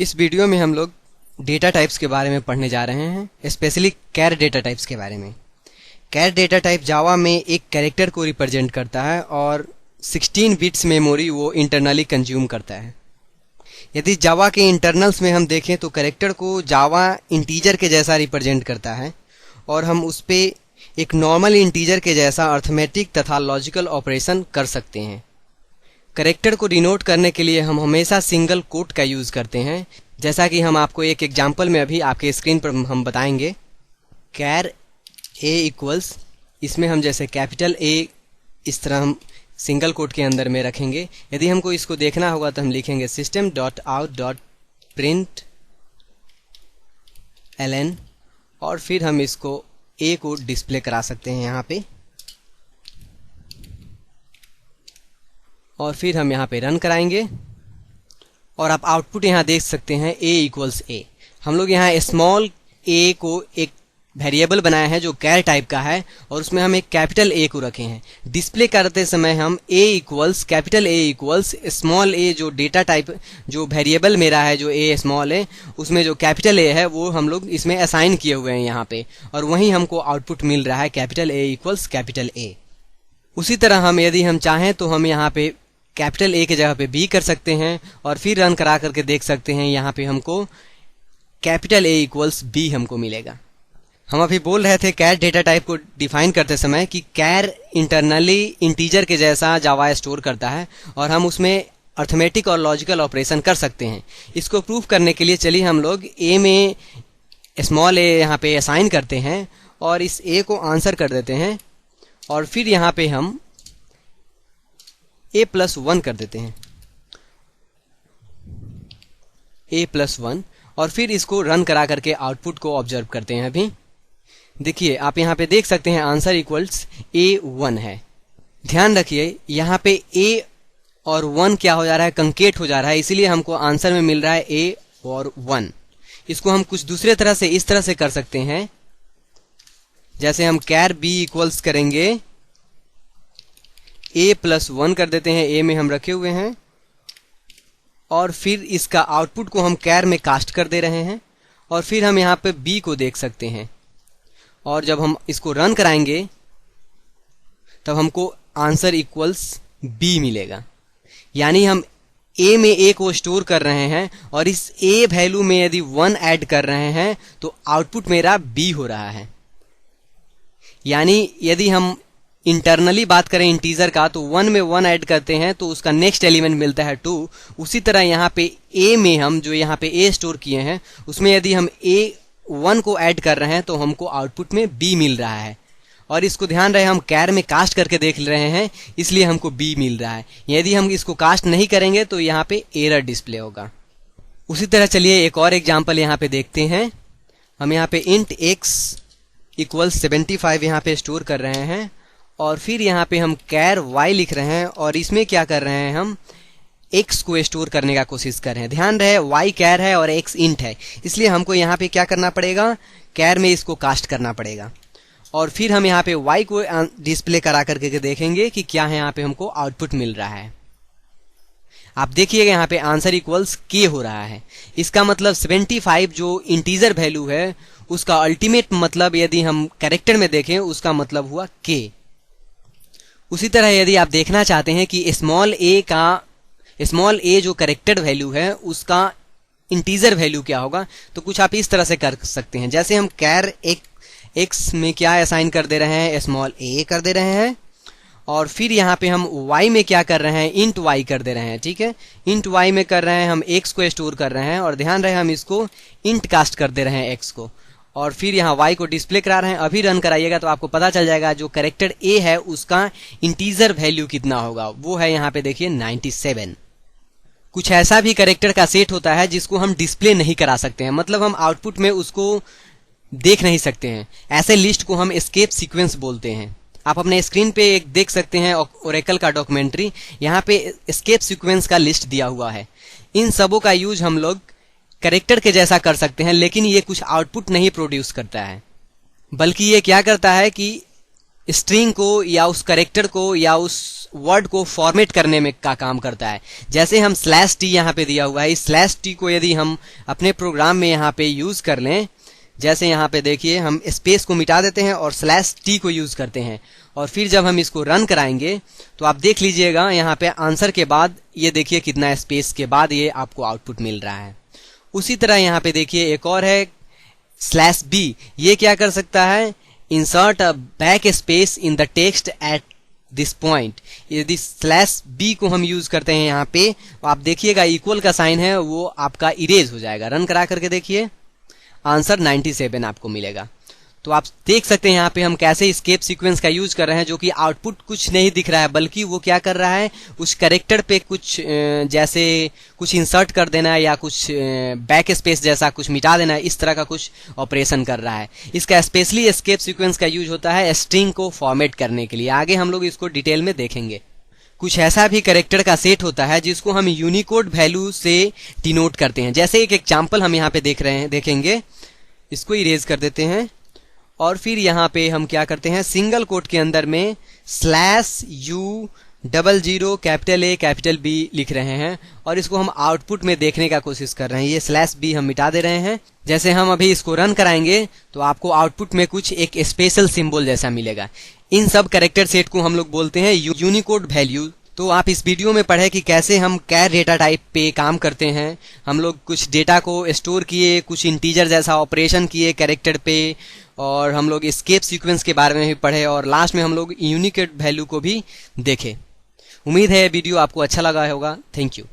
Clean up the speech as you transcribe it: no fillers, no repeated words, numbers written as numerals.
इस वीडियो में हम लोग डेटा टाइप्स के बारे में पढ़ने जा रहे हैं, स्पेशली कैर डेटा टाइप्स के बारे में। कैर डेटा टाइप जावा में एक कैरेक्टर को रिप्रेजेंट करता है और 16 बिट्स मेमोरी वो इंटरनली कंज्यूम करता है। यदि जावा के इंटरनल्स में हम देखें तो कैरेक्टर को जावा इंटीजर के जैसा रिप्रेजेंट करता है और हम उस पर एक नॉर्मल इंटीजर के जैसा अर्थमेटिक तथा लॉजिकल ऑपरेशन कर सकते हैं। कैरेक्टर को डिनोट करने के लिए हम हमेशा सिंगल कोट का यूज़ करते हैं, जैसा कि हम आपको एक एग्जांपल में अभी आपके स्क्रीन पर हम बताएंगे। कैर ए इक्वल्स, इसमें हम जैसे कैपिटल ए इस तरह हम सिंगल कोट के अंदर में रखेंगे। यदि हमको इसको देखना होगा तो हम लिखेंगे system.out.println और फिर हम इसको ए को डिस्प्ले करा सकते हैं यहाँ पे, और फिर हम यहाँ पे रन कराएंगे और आप आउटपुट यहाँ देख सकते हैं a इक्वल्स ए। हम लोग यहाँ स्मॉल a को एक वेरिएबल बनाया है जो कैर टाइप का है और उसमें हम एक कैपिटल A को रखे हैं। डिस्प्ले करते समय हम a equals capital A equals small a, जो डेटा टाइप जो वेरिएबल मेरा है जो a स्मॉल है, उसमें जो कैपिटल A है वो हम लोग इसमें असाइन किए हुए हैं यहाँ पे, और वहीं हमको आउटपुट मिल रहा है capital A equals capital A। उसी तरह हम यदि हम चाहें तो हम यहाँ पे कैपिटल A की जगह पे B कर सकते हैं और फिर रन करा करके देख सकते हैं, यहाँ पे हमको कैपिटल A इक्वल्स B हमको मिलेगा। हम अभी बोल रहे थे कैर डेटा टाइप को डिफाइन करते समय कि कैर इंटरनली इंटीजर के जैसा जावा स्टोर करता है और हम उसमें अर्थमेटिक और लॉजिकल ऑपरेशन कर सकते हैं। इसको प्रूव करने के लिए चलिए हम लोग a में स्मॉल a यहाँ पे असाइन करते हैं और इस a को आंसर कर देते हैं और फिर यहाँ पे हम a+1 कर देते हैं, a+1, और फिर इसको रन करा करके आउटपुट को ऑब्जर्व करते हैं। अभी देखिए आप यहाँ पे देख सकते हैं आंसर इक्वल्स a1 है। ध्यान रखिए यहाँ पे a और 1 क्या हो जा रहा है, कंकेट हो जा रहा है, इसीलिए हमको आंसर में मिल रहा है a और 1। इसको हम कुछ दूसरे तरह से इस तरह से कर सकते हैं, जैसे हम कैर b इक्वल्स करेंगे a+1 कर देते हैं, a में हम रखे हुए हैं और फिर इसका आउटपुट को हम कैर में कास्ट कर दे रहे हैं और फिर हम यहाँ पे b को देख सकते हैं और जब हम इसको रन कराएंगे तब हमको आंसर इक्वल्स b मिलेगा। यानी हम a में a को स्टोर कर रहे हैं और इस a वैल्यू में यदि 1 ऐड कर रहे हैं तो आउटपुट मेरा b हो रहा है। यानी यदि हम इंटरनली बात करें इंटीजर का तो 1 में 1 ऐड करते हैं तो उसका नेक्स्ट एलिमेंट मिलता है 2। उसी तरह यहाँ पे a में हम जो यहाँ पे a स्टोर किए हैं उसमें यदि हम a1 को ऐड कर रहे हैं तो हमको आउटपुट में b मिल रहा है, और इसको ध्यान रहे हम कैर में कास्ट करके देख रहे हैं इसलिए हमको b मिल रहा है। यदि हम इसको कास्ट नहीं करेंगे तो यहाँ पे एरर डिस्प्ले होगा। उसी तरह चलिए एक और एग्जाम्पल यहाँ पे देखते हैं। हम यहाँ पे इंट x इक्वल्स 75 यहाँ पे स्टोर कर रहे हैं और फिर यहाँ पे हम कैर y लिख रहे हैं और इसमें क्या कर रहे हैं, हम x को स्टोर करने का कोशिश कर रहे हैं। ध्यान रहे y कैर है और x इंट है, इसलिए हमको यहाँ पे क्या करना पड़ेगा, कैर में इसको कास्ट करना पड़ेगा और फिर हम यहाँ पे y को डिस्प्ले करा करके देखेंगे कि क्या है यहाँ पे हमको आउटपुट मिल रहा है। आप देखिएगा यहाँ पे आंसर इक्वल्स k हो रहा है। इसका मतलब 75 जो इंटीजर वैल्यू है उसका अल्टीमेट मतलब यदि हम कैरेक्टर में देखें उसका मतलब हुआ k। उसी तरह यदि आप देखना चाहते हैं कि स्मॉल a जो कैरेक्टर वैल्यू है उसका इंटीजर वैल्यू क्या होगा, तो कुछ आप इस तरह से कर सकते हैं। जैसे हम कैर x में क्या असाइन कर दे रहे हैं, स्मॉल a कर दे रहे हैं और फिर यहाँ पे हम y में क्या कर रहे हैं, इंट y कर दे रहे हैं। ठीक है, इंट y में कर रहे हैं हम x को स्टोर कर रहे हैं और ध्यान रहे हम इसको इंट कास्ट कर दे रहे हैं x को और फिर यहाँ y को डिस्प्ले करा रहे हैं। अभी रन कराइएगा तो आपको पता चल जाएगा जो कैरेक्टर a है उसका इंटीजर वैल्यू कितना होगा, वो है यहाँ पे देखिए 97। कुछ ऐसा भी कैरेक्टर का सेट होता है जिसको हम डिस्प्ले नहीं करा सकते हैं, मतलब हम आउटपुट में उसको देख नहीं सकते हैं। ऐसे लिस्ट को हम एस्केप सीक्वेंस बोलते हैं। आप अपने स्क्रीन पे एक देख सकते हैं ओरेकल का डॉक्यूमेंट्री, यहाँ पे एस्केप सीक्वेंस का लिस्ट दिया हुआ है। इन सबों का यूज हम लोग कैरेक्टर के जैसा कर सकते हैं, लेकिन ये कुछ आउटपुट नहीं प्रोड्यूस करता है, बल्कि ये क्या करता है कि स्ट्रिंग को या उस कैरेक्टर को या उस वर्ड को फॉर्मेट करने में का काम करता है। जैसे हम /t यहाँ पे दिया हुआ है, इस /t को यदि हम अपने प्रोग्राम में यहाँ पे यूज कर लें, जैसे यहाँ पे देखिए हम स्पेस को मिटा देते हैं और /t को यूज करते हैं, और फिर जब हम इसको रन कराएंगे तो आप देख लीजिएगा यहाँ पे आंसर के बाद ये देखिए कितना स्पेस के बाद ये आपको आउटपुट मिल रहा है। उसी तरह यहाँ पे देखिए एक और है /b, ये क्या कर सकता है, insert a back space in the text at this point. यदि /b को हम यूज करते हैं यहाँ पे, आप देखिएगा इक्वल का साइन है वो आपका इरेज हो जाएगा। रन करा करके देखिए, आंसर 97 आपको मिलेगा। तो आप देख सकते हैं यहाँ पे हम कैसे एस्केप सीक्वेंस का यूज कर रहे हैं, जो कि आउटपुट कुछ नहीं दिख रहा है, बल्कि वो क्या कर रहा है, उस कैरेक्टर पे कुछ जैसे कुछ इंसर्ट कर देना है या कुछ बैक स्पेस जैसा कुछ मिटा देना है, इस तरह का कुछ ऑपरेशन कर रहा है। इसका स्पेशली एस्केप सीक्वेंस का यूज होता है स्ट्रिंग को फॉर्मेट करने के लिए। आगे हम लोग इसको डिटेल में देखेंगे। कुछ ऐसा भी कैरेक्टर का सेट होता है जिसको हम यूनिकोड वैल्यू से डिनोट करते हैं। जैसे एक एग्जांपल हम यहाँ पे देखेंगे, इसको इरेज कर देते हैं और फिर यहाँ पे हम क्या करते हैं, सिंगल कोट के अंदर में /U $0 B लिख रहे हैं और इसको हम आउटपुट में देखने का कोशिश कर रहे हैं। ये /b हम मिटा दे रहे हैं। जैसे हम अभी इसको रन कराएंगे तो आपको आउटपुट में कुछ एक स्पेशल सिंबल जैसा मिलेगा। इन सब कैरेक्टर सेट को हम लोग बोलते हैं यूनिकोड वैल्यू। तो आप इस वीडियो में पढ़े कि कैसे हम कैर डेटा टाइप पे काम करते हैं। हम लोग कुछ डेटा को स्टोर किए, कुछ इंटीजर जैसा ऑपरेशन किए कैरेक्टर पे, और हम लोग एस्केप सीक्वेंस के बारे में भी पढ़े, और लास्ट में हम लोग यूनिकोड वैल्यू को भी देखे। उम्मीद है वीडियो आपको अच्छा लगा होगा। Thank you.